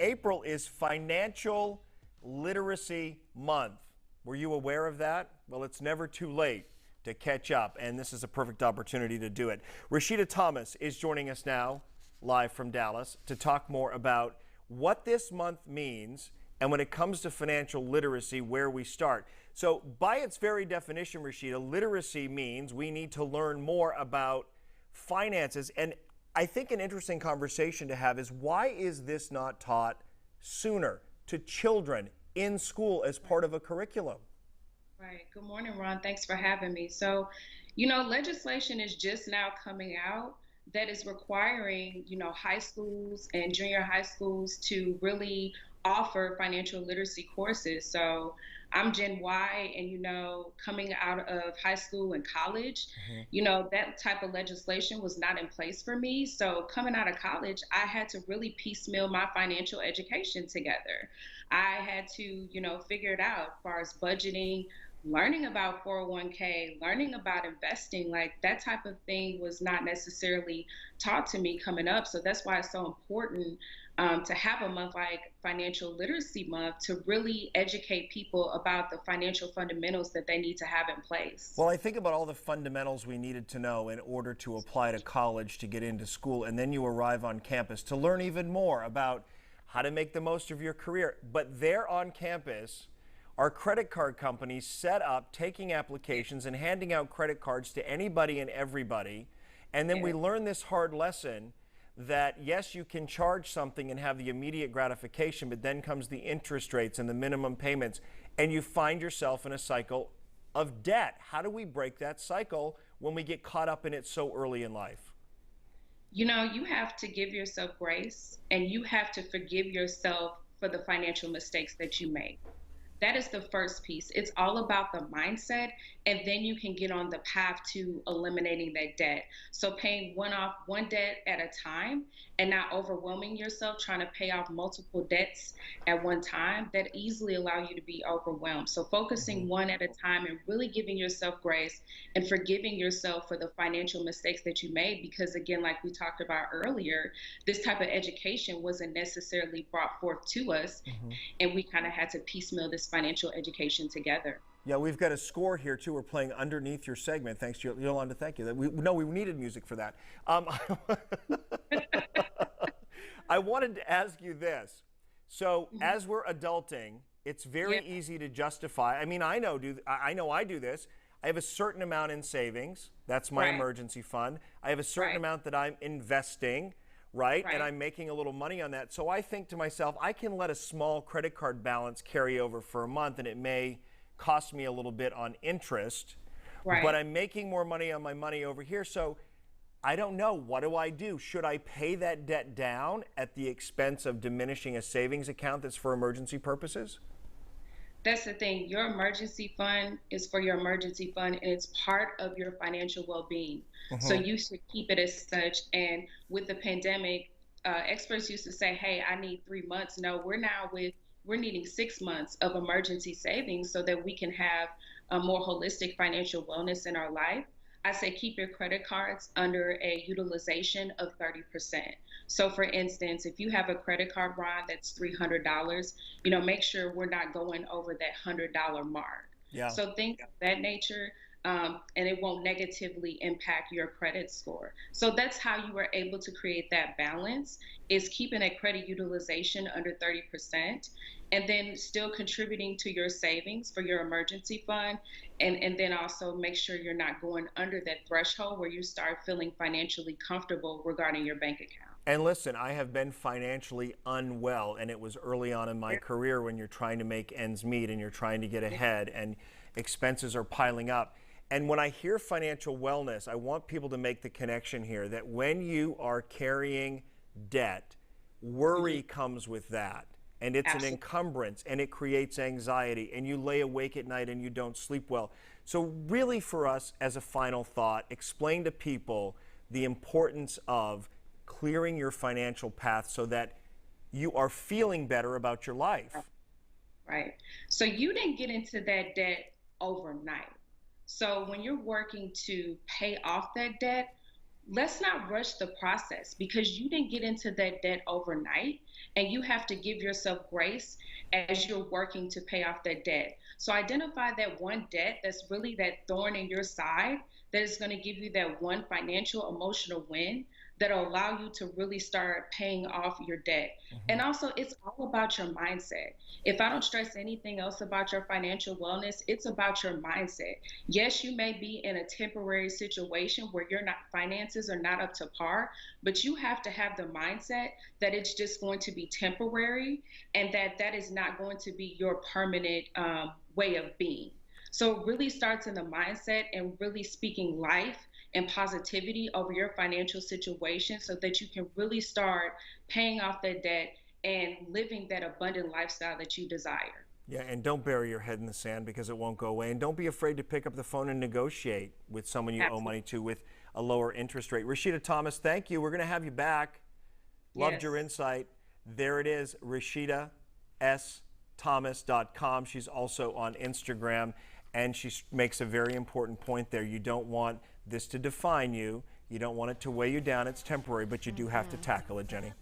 April is Financial Literacy Month. Were you aware of that? Well, it's never too late to catch up, and this is a perfect opportunity to do it. Rashida Thomas is joining us now, live from Dallas, to talk more about what this month means and when it comes to financial literacy, where we start. So by its very definition, Rashida, literacy means we need to learn more about finances. And I think an interesting conversation to have is, why is this not taught sooner to children in school as part of a curriculum? Right. Good morning, Ron. Thanks for having me. Legislation is just now coming out that is requiring, high schools and junior high schools to really offer financial literacy courses. So I'm Gen Y, and, coming out of high school and college, that type of legislation was not in place for me. So coming out of college, I had to really piecemeal my financial education together. I had to, figure it out as far as budgeting, learning about 401k, learning about investing, like that type of thing was not necessarily taught to me coming up. So that's why it's so important to have a month like Financial Literacy Month to really educate people about the financial fundamentals that they need to have in place. Well, I think about all the fundamentals we needed to know in order to apply to college, to get into school, and then you arrive on campus to learn even more about how to make the most of your career. But there on campus, our credit card companies set up taking applications and handing out credit cards to anybody and everybody. And then we learn this hard lesson that, yes, you can charge something and have the immediate gratification, but then comes the interest rates and the minimum payments, and you find yourself in a cycle of debt. How do we break that cycle when we get caught up in it so early in life? You have to give yourself grace, and you have to forgive yourself for the financial mistakes that you make. That is the first piece. It's all about the mindset, and then you can get on the path to eliminating that debt. So paying one debt at a time, and not overwhelming yourself trying to pay off multiple debts at one time that easily allow you to be overwhelmed. So focusing one at a time and really giving yourself grace and forgiving yourself for the financial mistakes that you made, because again, like we talked about earlier, this type of education wasn't necessarily brought forth to us, and we kind of had to piecemeal this financial education together. Yeah, we've got a score here too. We're playing underneath your segment. Thanks to Yolanda. Thank you. We needed music for that. I wanted to ask you this. So as we're adulting, it's very easy to justify. I mean, I know I do this. I have a certain amount in savings. That's my emergency fund. I have a certain amount that I'm investing. Right? And I'm making a little money on that. So I think to myself, I can let a small credit card balance carry over for a month, and it may cost me a little bit on interest, but I'm making more money on my money over here. So I don't know. What do I do? Should I pay that debt down at the expense of diminishing a savings account that's for emergency purposes? That's the thing. Your emergency fund is for your emergency fund, and it's part of your financial well-being. So you should keep it as such. And with the pandemic, experts used to say, hey, I need 3 months. No, we're needing 6 months of emergency savings so that we can have a more holistic financial wellness in our life. I say keep your credit cards under a utilization of 30%. So for instance, if you have a credit card, Ron, that's $300, make sure we're not going over that $100 mark. Yeah. So things of that nature, and it won't negatively impact your credit score. So that's how you were able to create that balance, is keeping a credit utilization under 30%, and then still contributing to your savings for your emergency fund. And then also make sure you're not going under that threshold where you start feeling financially comfortable regarding your bank account. And listen, I have been financially unwell, and it was early on in my career when you're trying to make ends meet and you're trying to get ahead and expenses are piling up. And when I hear financial wellness, I want people to make the connection here that when you are carrying debt, worry comes with that. And it's an encumbrance, and it creates anxiety, and you lay awake at night and you don't sleep well. So really, for us, as a final thought, explain to people the importance of clearing your financial path so that you are feeling better about your life. Right. So you didn't get into that debt overnight. So when you're working to pay off that debt, let's not rush the process because you didn't get into that debt overnight, and you have to give yourself grace as you're working to pay off that debt. So identify that one debt that's really that thorn in your side that is going to give you that one financial emotional win that'll allow you to really start paying off your debt. Hmm. And also, it's all about your mindset. If I don't stress anything else about your financial wellness, it's about your mindset. Yes, you may be in a temporary situation where your not finances are not up to par, but you have to have the mindset that it's just going to be temporary, and that that is not going to be your permanent way of being. So it really starts in the mindset and really speaking life and positivity over your financial situation so that you can really start paying off that debt and living that abundant lifestyle that you desire. Yeah, and don't bury your head in the sand because it won't go away. And don't be afraid to pick up the phone and negotiate with someone you owe Absolutely. money to with a lower interest rate. Rashida Thomas, thank you. We're going to have you back. Loved your Yes. insight. There it is, RashidaSThomas.com. She's also on Instagram, and she makes a very important point there. You don't want this to define you. You don't want it to weigh you down. It's temporary, but you do have to tackle it, Jenny.